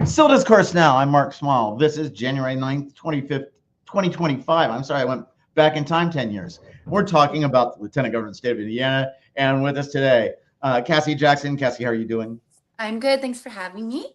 Still Discourse now. I'm Mark Small. This is January 9th, 2025. I'm sorry, I went back in time 10 years. We're talking about the Lieutenant Governor of the state of Indiana. And with us today, Cassie Jackson. Cassie, how are you doing? I'm good. Thanks for having me.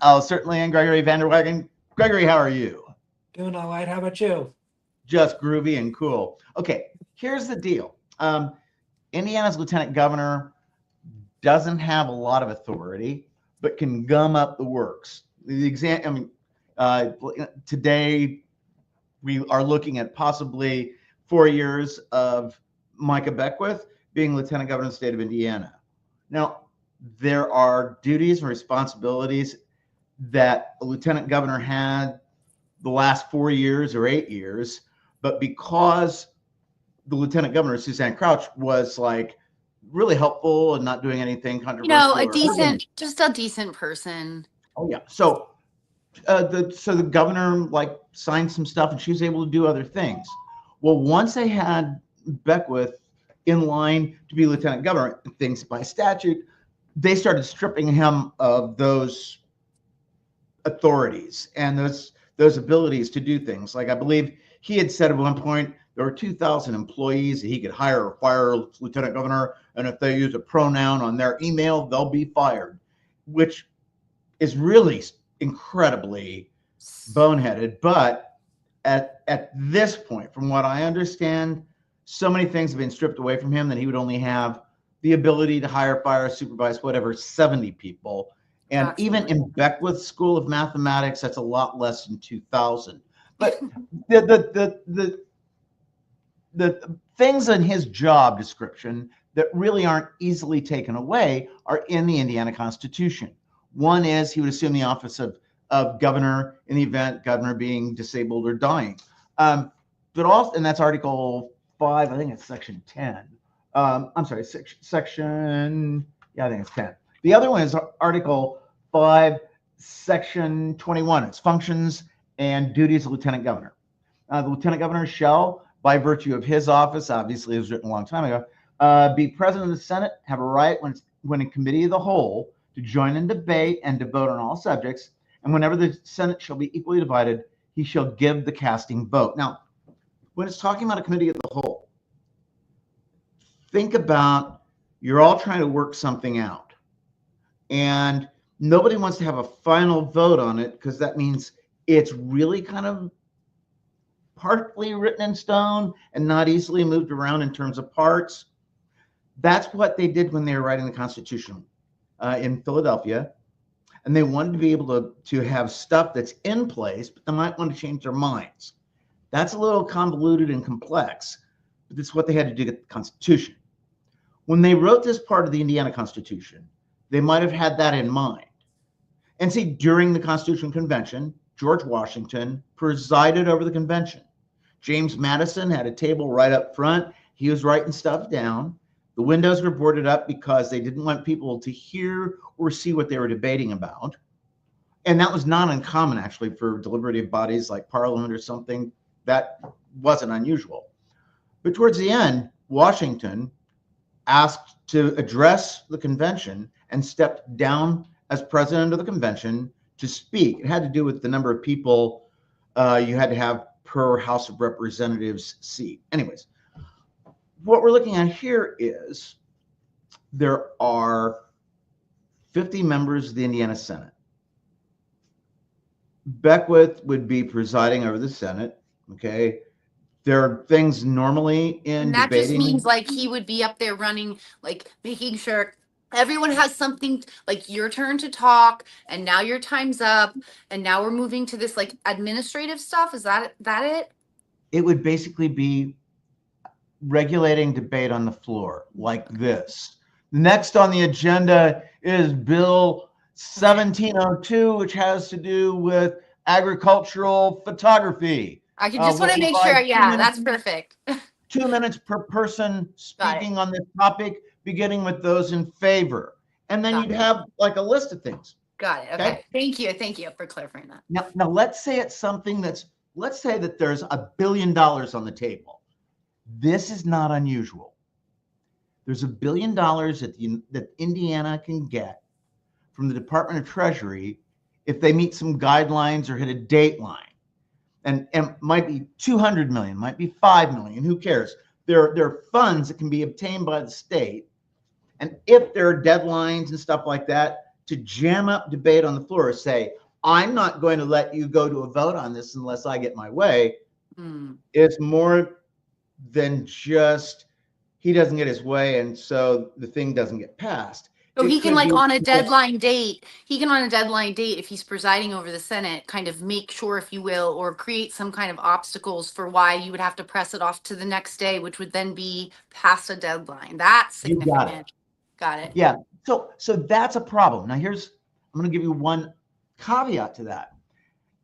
Oh, certainly. And Gregory Vander. Gregory, how are you? Doing all right. How about you? Just groovy and cool. Okay, here's the deal. Indiana's Lieutenant Governor doesn't have a lot of authority, but can gum up the works. Today we are looking at possibly 4 years of Micah Beckwith being Lieutenant Governor of the state of Indiana. Now, there are duties and responsibilities that a Lieutenant Governor had the last 4 years or 8 years, but because the Lieutenant Governor, Suzanne Crouch, was like really helpful and not doing anything controversial. Just a decent person. Oh yeah. So the governor like signed some stuff and she was able to do other things. Well, once they had Beckwith in line to be Lieutenant Governor, things by statute, they started stripping him of those authorities and those abilities to do things. Like I believe he had said at one point there were 2,000 employees that he could hire or fire Lieutenant Governor, and if they use a pronoun on their email, they'll be fired, which is really incredibly boneheaded. But at this point, from what I understand, so many things have been stripped away from him that he would only have the ability to hire, fire, supervise, whatever, 70 people. And Absolutely. Even in Beckwith School of Mathematics, that's a lot less than 2,000. But the things in his job description that really aren't easily taken away are in the Indiana Constitution. One is he would assume the office of governor in the event governor being disabled or dying. But also, and that's Article 5, I think it's Section 10. I'm sorry, Section, yeah, I think it's 10. The other one is Article 5, Section 21. It's functions and duties of Lieutenant Governor. The Lieutenant Governor shall, by virtue of his office, obviously it was written a long time ago, be president of the Senate, have a right when in committee of the whole to join in debate and to vote on all subjects, and whenever the Senate shall be equally divided, he shall give the casting vote. Now, when it's talking about a committee of the whole, think about you're all trying to work something out, and nobody wants to have a final vote on it because that means it's really kind of partly written in stone and not easily moved around in terms of parts. That's what they did when they were writing the Constitution in Philadelphia. And they wanted to be able to have stuff that's in place, but they might want to change their minds. That's a little convoluted and complex, but that's what they had to do to get the Constitution. When they wrote this part of the Indiana Constitution, they might have had that in mind. And see, during the Constitutional Convention, George Washington presided over the convention. James Madison had a table right up front. He was writing stuff down. The windows were boarded up because they didn't want people to hear or see what they were debating about. And that was not uncommon, actually, for deliberative bodies like Parliament or something. That wasn't unusual. But towards the end, Washington asked to address the convention and stepped down as president of the convention to speak. It had to do with the number of people you had to have per House of Representatives seat. Anyways, what we're looking at here is there are 50 members of the Indiana Senate. Beckwith would be presiding over the Senate. Okay. There are things normally in And that debating. just means like he would be up there running, like making sure everyone has something, like your turn to talk, and now your time's up, and now we're moving to this like administrative stuff. Is that it? It would basically be regulating debate on the floor like this. Next on the agenda is Bill 1702, which has to do with agricultural photography. I just want to make sure. Yeah, that's perfect. 2 minutes per person speaking on this topic, beginning with those in favor. And then you'd have like a list of things. Got it. Okay. Thank you for clarifying that. Now let's say it's something let's say that there's $1 billion on the table. This is not unusual. There's $1 billion that Indiana can get from the Department of Treasury if they meet some guidelines or hit a dateline. And might be 200 million, might be 5 million, who cares? There are funds that can be obtained by the state. And if there are deadlines and stuff like that, to jam up debate on the floor, say, I'm not going to let you go to a vote on this unless I get my way, is more than just he doesn't get his way and so the thing doesn't get passed. So he can, like, on a deadline date, if he's presiding over the Senate, kind of make sure, if you will, or create some kind of obstacles for why you would have to press it off to the next day, which would then be past a deadline. That's significant. Got it. Yeah. So that's a problem. Now I'm going to give you one caveat to that.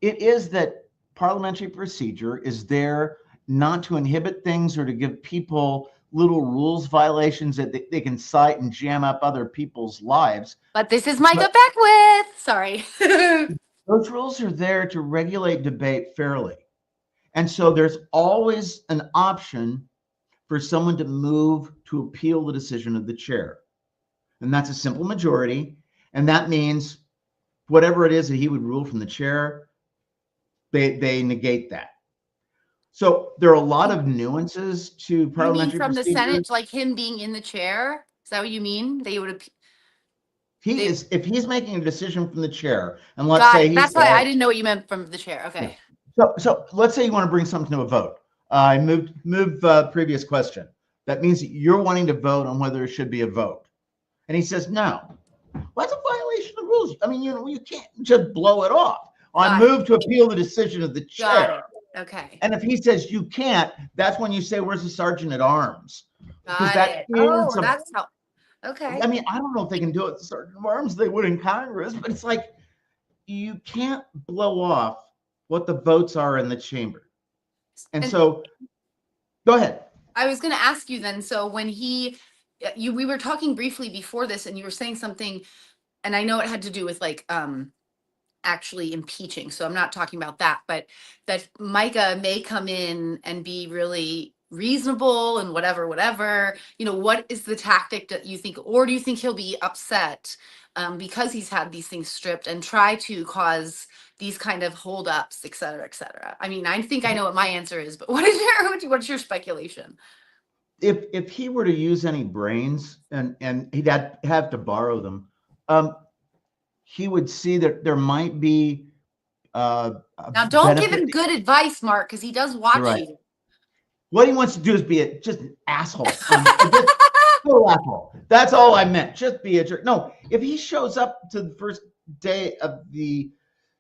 It is that parliamentary procedure is there not to inhibit things or to give people little rules violations that they can cite and jam up other people's lives. But this is Micah Beckwith. Sorry. Those rules are there to regulate debate fairly. And so there's always an option for someone to move to appeal the decision of the chair. And that's a simple majority. And that means whatever it is that he would rule from the chair, they negate that. So there are a lot of nuances to parliamentary from procedure. The Senate, like him being in the chair? Is that what you mean? They would if he's making a decision from the chair, and let's say that's why I didn't know what you meant from the chair. Okay. Yeah. So let's say you want to bring something to a vote. I move previous question. That means that you're wanting to vote on whether there should be a vote. And he says, no. Well, that's a violation of rules. I mean, you can't just blow it off. I move to appeal the decision of the chair. Okay. And if he says you can't, that's when you say, where's the sergeant at arms? Got it. Oh, that's how. Okay. I mean, I don't know if they can do it with the sergeant at arms. They would in Congress, but it's like you can't blow off what the votes are in the chamber. And so, go ahead. I was going to ask you then. So when we were talking briefly before this, and you were saying something, and I know it had to do with like actually impeaching. So I'm not talking about that, but that Micah may come in and be really reasonable and whatever, what is the tactic that you think, or do you think he'll be upset because he's had these things stripped and try to cause these kind of holdups, et cetera, et cetera? I mean, I think I know what my answer is, but what's your speculation? If he were to use any brains and he'd have to borrow them, he would see that there might be now don't give him good advice, Mark, because he does watch you. What he wants to do is be just an asshole. Asshole. That's all I meant. Just be a jerk. No, if he shows up to the first day of the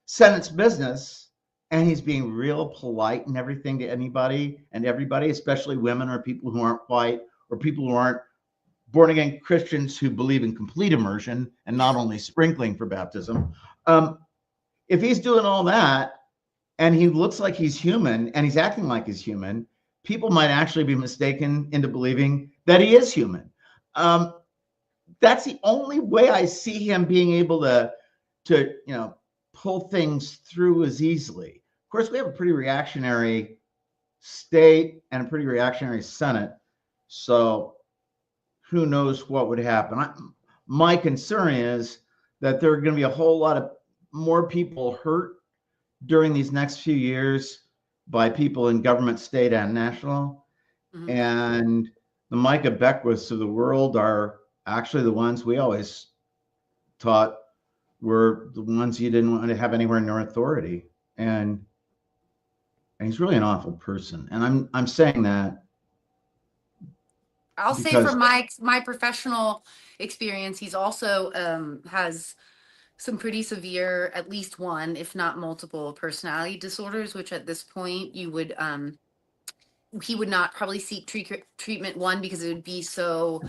Senate's business and he's being real polite and everything to anybody and everybody, especially women or people who aren't white or people who aren't born again Christians who believe in complete immersion and not only sprinkling for baptism. If he's doing all that and he looks like he's human and he's acting like he's human, people might actually be mistaken into believing that he is human. That's the only way I see him being able to pull things through as easily. Of course, we have a pretty reactionary state and a pretty reactionary Senate. So who knows what would happen. My concern is that there are going to be a whole lot of more people hurt during these next few years by people in government, state, and national. Mm-hmm. And the Micah Beckwiths of the world are actually the ones we always taught were the ones you didn't want to have anywhere near authority. And he's really an awful person. And I'm saying that. I'll say from my professional experience, he's also has some pretty severe, at least one, if not multiple, personality disorders, which at this point he would not probably seek treatment, one, because it would be so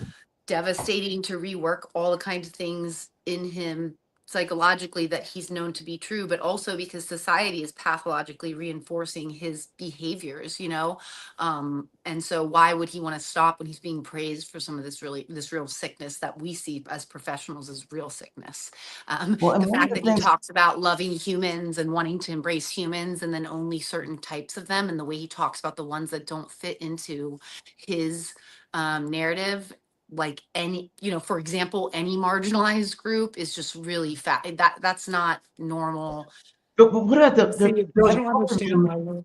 devastating to rework all the kinds of things in him psychologically that he's known to be true, but also because society is pathologically reinforcing his behaviors, and so why would he want to stop when he's being praised for some of this real sickness that we see as professionals as real sickness? The fact that he talks about loving humans and wanting to embrace humans and then only certain types of them, and the way he talks about the ones that don't fit into his narrative like any, for example, any marginalized group is just really fat. That's not normal. But what about See, there I was a don't quote from understand him. why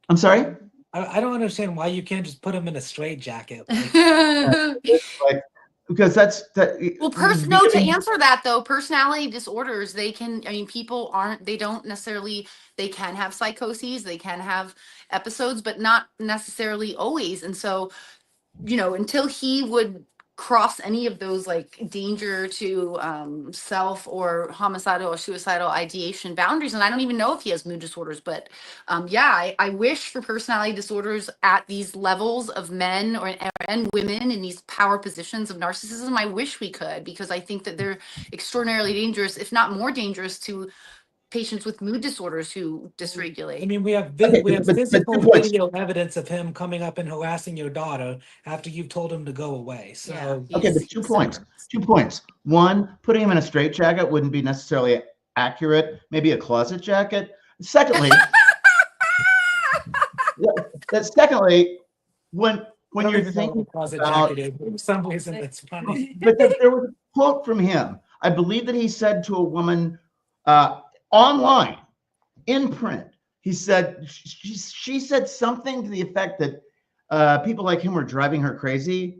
I'm sorry? I don't understand why you can't just put him in a straitjacket. Like, because that's Well, no, to answer that though, personality disorders, people they don't necessarily, they can have psychoses, they can have episodes, but not necessarily always. And so, until he would cross any of those like danger to self or homicidal or suicidal ideation boundaries, and I don't even know if he has mood disorders, but I wish for personality disorders at these levels of men and women in these power positions of narcissism, I wish we could, because I think that they're extraordinarily dangerous, if not more dangerous, to patients with mood disorders who dysregulate. I mean, we have Okay, physical 2 points. video evidence of him coming up and harassing your daughter after you've told him to go away. So Okay, but 2 points. 2 points. One, putting him in a straitjacket wouldn't be necessarily accurate. Maybe a closet jacket. Secondly, secondly, when you're thinking about, for some reason, that's funny. but there was a quote from him. I believe that he said to a woman online, in print, he said, she said something to the effect that people like him were driving her crazy.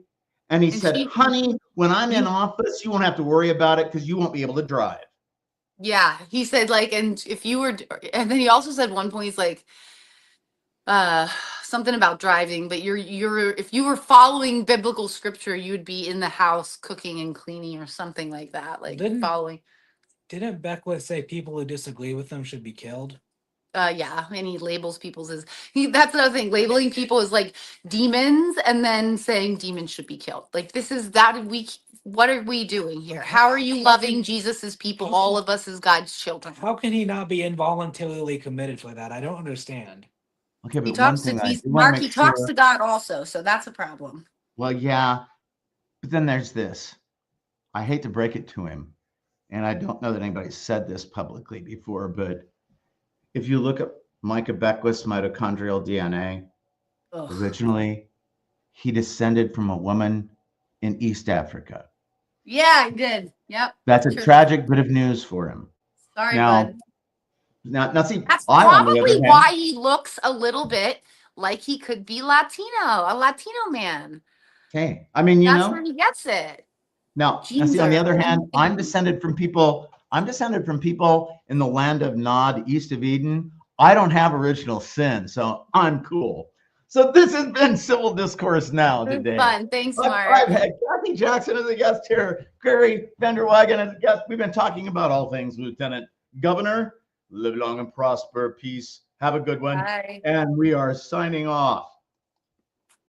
And he said, honey, when I'm in office, you won't have to worry about it because you won't be able to drive. Yeah, he said and if you were, and then he also said one point, he's like, something about driving, but if you were following biblical scripture, you'd be in the house cooking and cleaning or something like that. Like following. Didn't Beckwith say people who disagree with them should be killed? Yeah, and he labels people as that's another thing. Labeling people as like demons and then saying demons should be killed. Like what are we doing here? How are you loving Jesus's people, all of us as God's children? How can he not be involuntarily committed for that? I don't understand. Okay, but He talks to God also, so that's a problem. Well, yeah, but then there's this. I hate to break it to him, and I don't know that anybody's said this publicly before, but if you look at Micah Beckwith's mitochondrial DNA, originally, he descended from a woman in East Africa. Yeah, he did. Yep. That's a tragic bit of news for him. Sorry, bud. Now, see, that's probably why he looks a little bit like he could be Latino, a Latino man. Okay, I mean, that's where he gets it. Now, see, on the other hand, I'm descended from people in the land of Nod, east of Eden. I don't have original sin, so I'm cool. So this has been Civil Discourse Now today. Fun. Thanks, Mark. I've had Cassie Jackson as a guest here, Gregory, Vander, Wygen as a guest. We've been talking about all things Lieutenant Governor. Live long and prosper. Peace. Have a good one. Bye. And we are signing off.